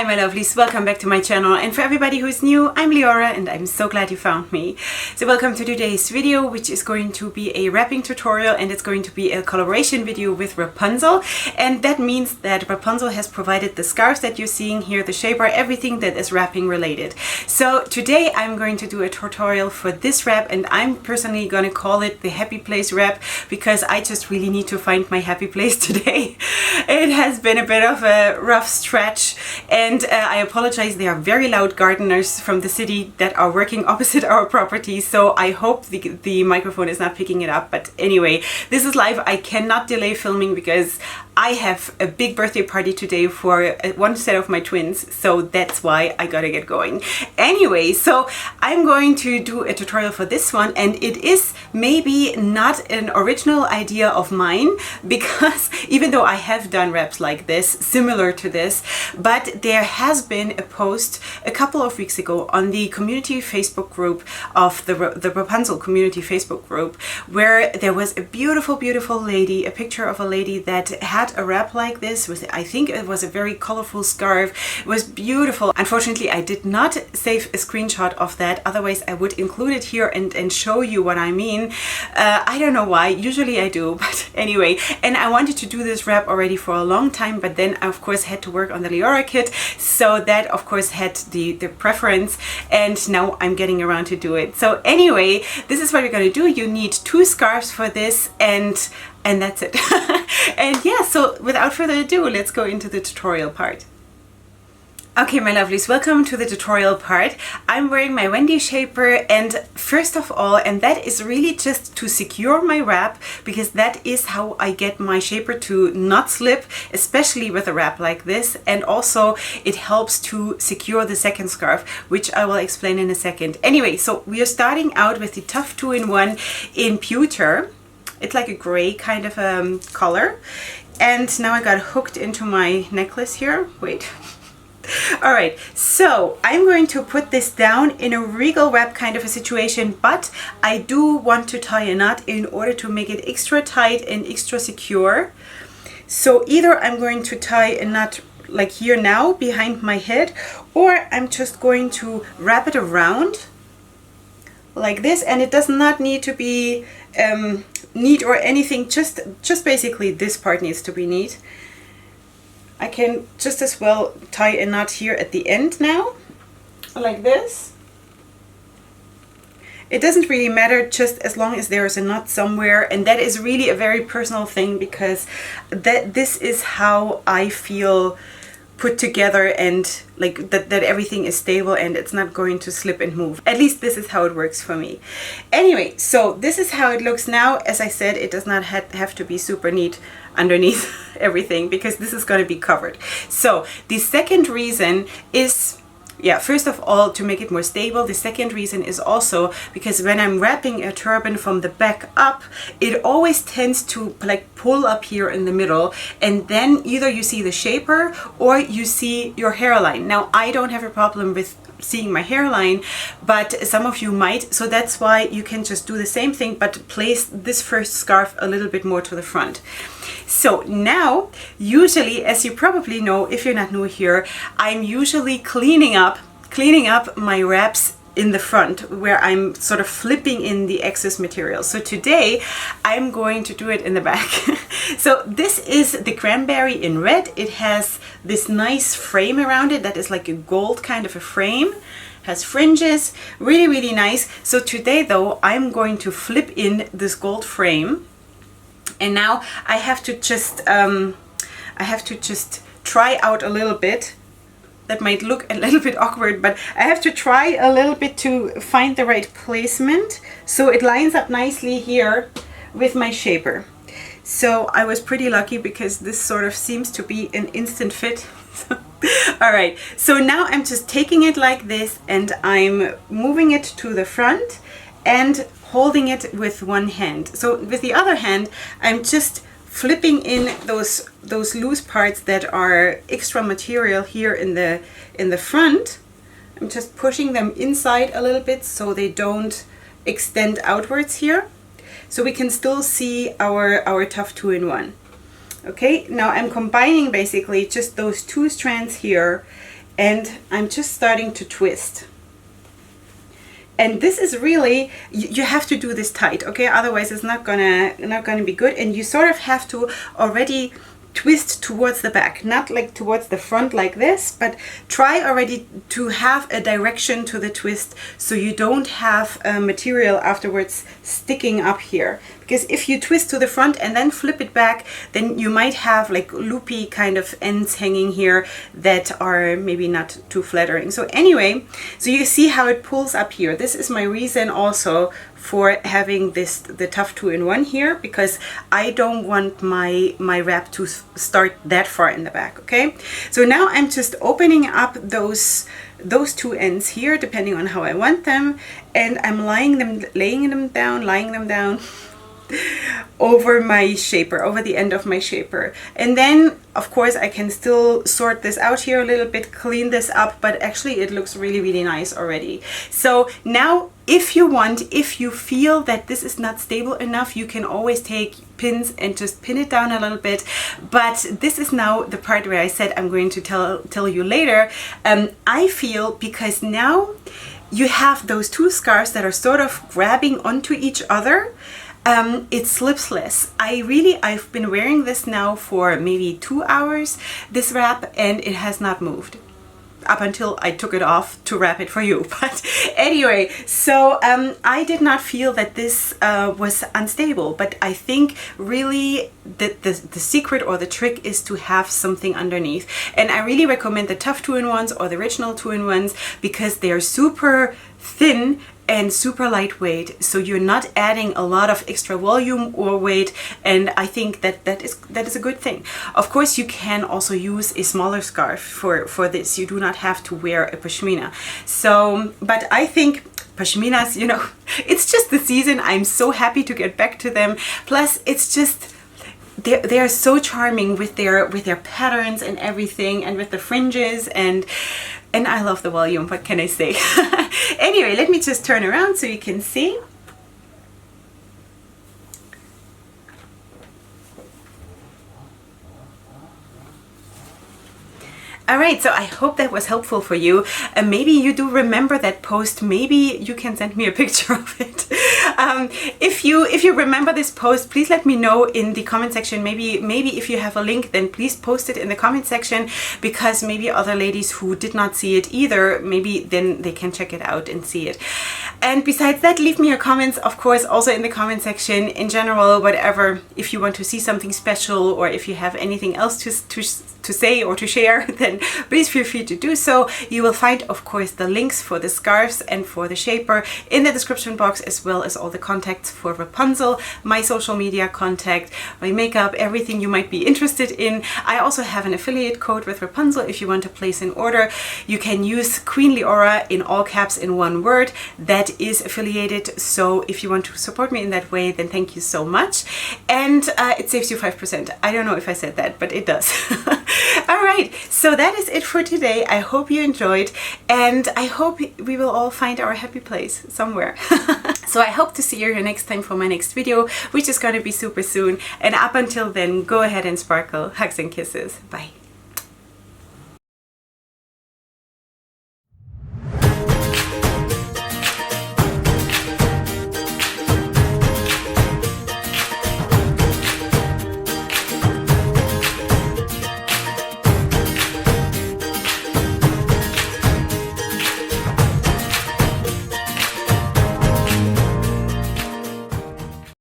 Hi my lovelies, welcome back to my channel, and for everybody who's new, I'm Leorah and I'm so glad you found me. So welcome to today's video, which is going to be a wrapping tutorial, and it's going to be a collaboration video with Wrapunzel, and that means that Wrapunzel has provided the scarves that you're seeing here, the shaper, everything that is wrapping related. So today I'm going to do a tutorial for this wrap, and I'm personally going to call it the happy place wrap because I just really need to find my happy place today. It has been a bit of a rough stretch, and I apologize, there are very loud gardeners from the city that are working opposite our property, so I hope the microphone is not picking it up. But anyway, this is live. I cannot delay filming because I have a big birthday party today for one set of my twins, so that's why I gotta get going. Anyway, so I'm going to do a tutorial for this one, and it is maybe not an original idea of mine because even though I have done wraps like this, similar to this, but there has been a post a couple of weeks ago on the community Facebook group of the Wrapunzel community Facebook group, where there was a beautiful lady, a picture of a lady that had a wrap like this with, I think it was a very colorful scarf. It was beautiful. Unfortunately, I did not save a screenshot of that, otherwise I would include it here and show you what I mean. I don't know why, usually I do, but anyway. And I wanted to do this wrap already for a long time, but then I of course had to work on the Leorah kit, so that of course had the preference, and now I'm getting around to do it. So anyway, this is what we're going to do. You need 2 scarves for this, and that's it. And yeah, so without further ado, let's go into the tutorial part. Okay, my lovelies, welcome to the tutorial part. I'm wearing my Wendy shaper, and first of all, and that is really just to secure my wrap, because that is how I get my shaper to not slip, especially with a wrap like this, and also it helps to secure the second scarf, which I will explain in a second. Anyway, so we are starting out with the Tough 2-in-1 in pewter. It's like a gray kind of color, and now I got hooked into my necklace here. Wait. All right, so I'm going to put this down in a regal wrap kind of a situation, but I do want to tie a knot in order to make it extra tight and extra secure. So either I'm going to tie a knot like here now behind my head, or I'm just going to wrap it around like this, and it does not need to be neat or anything, just basically this part needs to be neat. I can just as well tie a knot here at the end now, like this. It doesn't really matter, just as long as there is a knot somewhere, and that is really a very personal thing, because this is how I feel put together, and like that everything is stable and it's not going to slip and move. At least this is how it works for me. Anyway, so this is how it looks now. As I said, it does not have to be super neat underneath everything, because this is going to be covered. So the second reason is, yeah, first of all, to make it more stable. The second reason is also because when I'm wrapping a turban from the back up, it always tends to like pull up here in the middle, and then either you see the shaper or you see your hairline. Now, I don't have a problem with seeing my hairline, but some of you might, so that's why you can just do the same thing, but place this first scarf a little bit more to the front. So now, usually, as you probably know if you're not new here, I'm usually cleaning up my wraps in the front, where I'm sort of flipping in the excess material. So today I'm going to do it in the back. So this is the cranberry in red. It has this nice frame around it that is like a gold kind of a frame, has fringes, really nice. So today though, I'm going to flip in this gold frame, and now I have to just try out a little bit. That might look a little bit awkward, but I have to try a little bit to find the right placement so it lines up nicely here with my shaper. So I was pretty lucky because this sort of seems to be an instant fit. All right, so now I'm just taking it like this, and I'm moving it to the front and holding it with one hand. So with the other hand, I'm just flipping in those loose parts that are extra material here in the front. I'm just pushing them inside a little bit so they don't extend outwards here, so we can still see our Tough 2-in-1. Okay, now I'm combining basically just those 2 strands here, and I'm just starting to twist. And this is really, you have to do this tight, okay? Otherwise it's not gonna be good. And you sort of have to already twist towards the back, not like towards the front like this, but try already to have a direction to the twist so you don't have material afterwards sticking up here. Because if you twist to the front and then flip it back, then you might have like loopy kind of ends hanging here that are maybe not too flattering. So anyway, so you see how it pulls up here. This is my reason also for having the tough 2-in-1 here, because I don't want my wrap to start that far in the back, okay? So now I'm just opening up those two ends here, depending on how I want them, and I'm laying them down over my shaper, over the end of my shaper. And then of course I can still sort this out here a little bit, clean this up, but actually it looks really, really nice already. So now if you want, if you feel that this is not stable enough, you can always take pins and just pin it down a little bit. But this is now the part where I said I'm going to tell you later. I feel, because now you have those two scarves that are sort of grabbing onto each other, it slips less. I've been wearing this now for maybe 2 hours, this wrap, and it has not moved up until I took it off to wrap it for you. But anyway, so I did not feel that this was unstable, but I think really that the secret or the trick is to have something underneath. And I really recommend the tough 2-in-1s or the original 2-in-1s because they are super thin and super lightweight, so you're not adding a lot of extra volume or weight, and I think that is a good thing. Of course, you can also use a smaller scarf for this. You do not have to wear a pashmina. So, but I think pashminas, you know, it's just the season. I'm so happy to get back to them. Plus, it's just they are so charming with their patterns and everything, and with the fringes, and I love the volume. What can I say? Anyway, let me just turn around so you can see. Alright, so I hope that was helpful for you. Maybe you do remember that post. Maybe you can send me a picture of it. If you remember this post, please let me know in the comment section. Maybe if you have a link, then please post it in the comment section, because maybe other ladies who did not see it either, maybe then they can check it out and see it. And besides that, leave me your comments, of course, also in the comment section. In general, whatever, if you want to see something special, or if you have anything else to say or to share, then please feel free to do so. You will find, of course, the links for the scarves and for the shaper in the description box, as well as all the contacts for Wrapunzel, my social media contact, my makeup, everything you might be interested in. I also have an affiliate code with Wrapunzel if you want to place an order. You can use Queen Leorah in all caps in one word. That is affiliated, so if you want to support me in that way, then thank you so much. And it saves you 5%. I don't know if I said that, but it does. Alright, so that is it for today. I hope you enjoyed, and I hope we will all find our happy place somewhere. So I hope to see you here next time for my next video, which is going to be super soon. And up until then, go ahead and sparkle. Hugs and kisses. Bye.